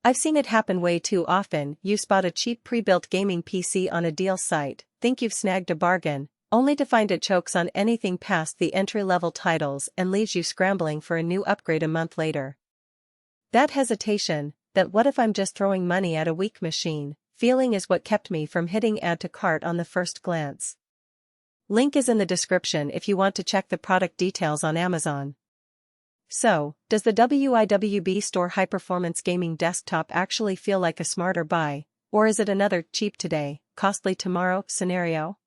I've seen it happen way too often. You spot a cheap pre-built gaming PC on a deal site, think you've snagged a bargain, only to find it chokes on anything past the entry-level titles and leaves you scrambling for a new upgrade a month later. That hesitation, that what if I'm just throwing money at a weak machine, feeling is what kept me from hitting add to cart on the first glance. Link is in the description if you want to check the product details on Amazon. So, does the WIWB Store high-performance gaming desktop actually feel like a smarter buy, or is it another cheap today, costly tomorrow scenario?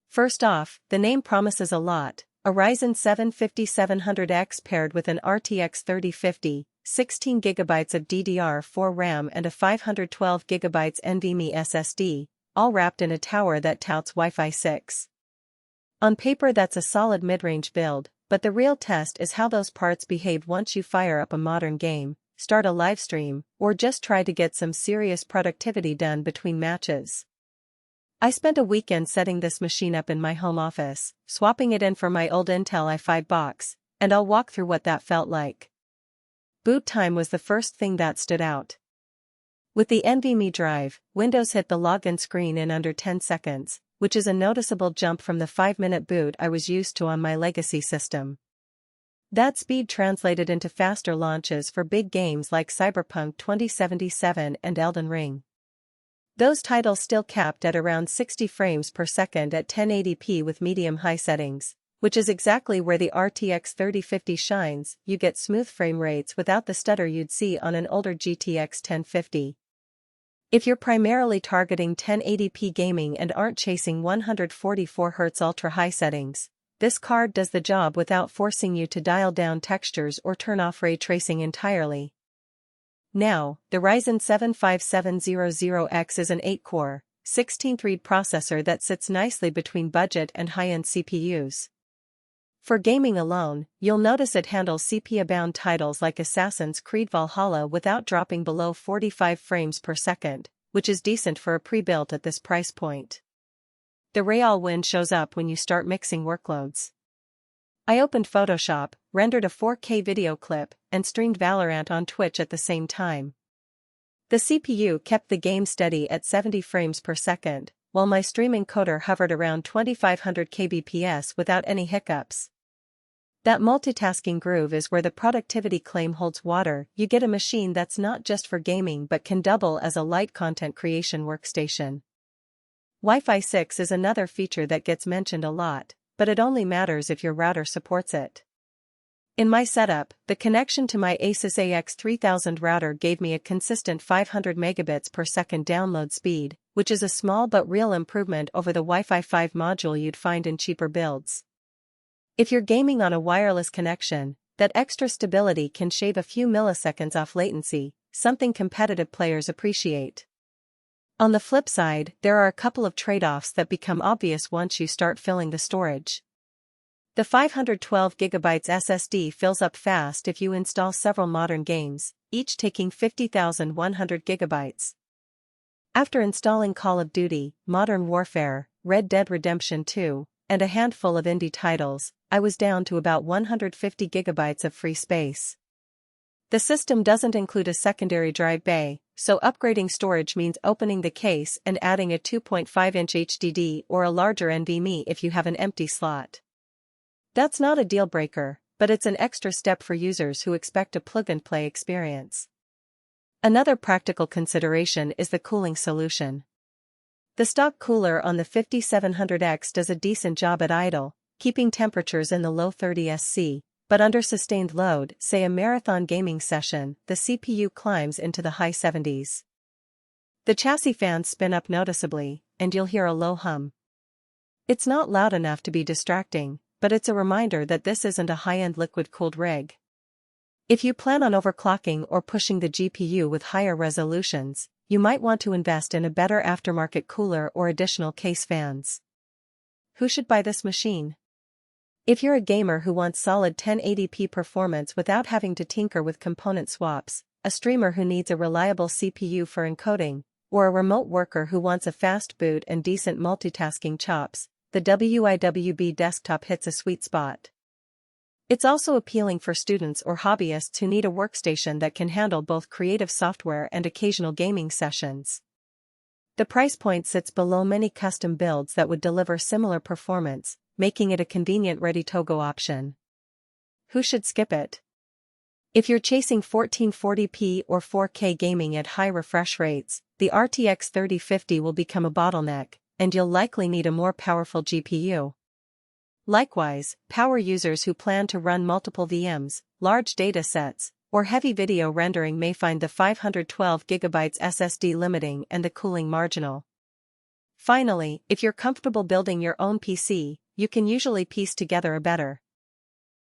First off, the name promises a lot: a Ryzen 7 5700X paired with an RTX 3050, 16GB of DDR4 RAM and a 512GB NVMe SSD, all wrapped in a tower that touts Wi-Fi 6. On paper that's a solid mid-range build, but the real test is how those parts behave once you fire up a modern game, start a live stream, or just try to get some serious productivity done between matches. I spent a weekend setting this machine up in my home office, swapping it in for my old Intel i5 box, and I'll walk through what that felt like. Boot time was the first thing that stood out. With the NVMe drive, Windows hit the login screen in under 10 seconds, which is a noticeable jump from the 5-minute boot I was used to on my legacy system. That speed translated into faster launches for big games like Cyberpunk 2077 and Elden Ring. Those titles still capped at around 60 frames per second at 1080p with medium-high settings, which is exactly where the RTX 3050 shines. You get smooth frame rates without the stutter you'd see on an older GTX 1050. If you're primarily targeting 1080p gaming and aren't chasing 144Hz ultra-high settings, this card does the job without forcing you to dial down textures or turn off ray tracing entirely. Now, the Ryzen 7 5700X is an 8-core, 16-thread processor that sits nicely between budget and high-end CPUs. For gaming alone, you'll notice it handles sepia-bound titles like Assassin's Creed Valhalla without dropping below 45 frames per second, which is decent for a pre-built at this price point. The real win shows up when you start mixing workloads. I opened Photoshop, rendered a 4K video clip, and streamed Valorant on Twitch at the same time. The CPU kept the game steady at 70 frames per second, while my stream encoder hovered around 2500 kbps without any hiccups. That multitasking groove is where the productivity claim holds water. You get a machine that's not just for gaming but can double as a light content creation workstation. Wi-Fi 6 is another feature that gets mentioned a lot, but it only matters if your router supports it. In my setup, the connection to my Asus AX3000 router gave me a consistent 500 megabits per second download speed, which is a small but real improvement over the Wi-Fi 5 module you'd find in cheaper builds. If you're gaming on a wireless connection, that extra stability can shave a few milliseconds off latency, something competitive players appreciate. On the flip side, there are a couple of trade-offs that become obvious once you start filling the storage. The 512GB SSD fills up fast if you install several modern games, each taking 50,100 GB. After installing Call of Duty, Modern Warfare, Red Dead Redemption 2, and a handful of indie titles, I was down to about 150 GB of free space. The system doesn't include a secondary drive bay, so upgrading storage means opening the case and adding a 2.5-inch HDD or a larger NVMe if you have an empty slot. That's not a deal breaker, but it's an extra step for users who expect a plug-and-play experience. Another practical consideration is the cooling solution. The stock cooler on the 5700X does a decent job at idle, keeping temperatures in the low 30s C, but under sustained load, say a marathon gaming session, the CPU climbs into the high 70s. The chassis fans spin up noticeably, and you'll hear a low hum. It's not loud enough to be distracting, but it's a reminder that this isn't a high-end liquid-cooled rig. If you plan on overclocking or pushing the GPU with higher resolutions, you might want to invest in a better aftermarket cooler or additional case fans. Who should buy this machine? If you're a gamer who wants solid 1080p performance without having to tinker with component swaps, a streamer who needs a reliable CPU for encoding, or a remote worker who wants a fast boot and decent multitasking chops, the WIWB desktop hits a sweet spot. It's also appealing for students or hobbyists who need a workstation that can handle both creative software and occasional gaming sessions. The price point sits below many custom builds that would deliver similar performance, making it a convenient ready-to-go option. Who should skip it? If you're chasing 1440p or 4K gaming at high refresh rates, the RTX 3050 will become a bottleneck, and you'll likely need a more powerful GPU. Likewise, power users who plan to run multiple VMs, large datasets, or heavy video rendering may find the 512GB SSD limiting and the cooling marginal. Finally, if you're comfortable building your own PC, you can usually piece together a better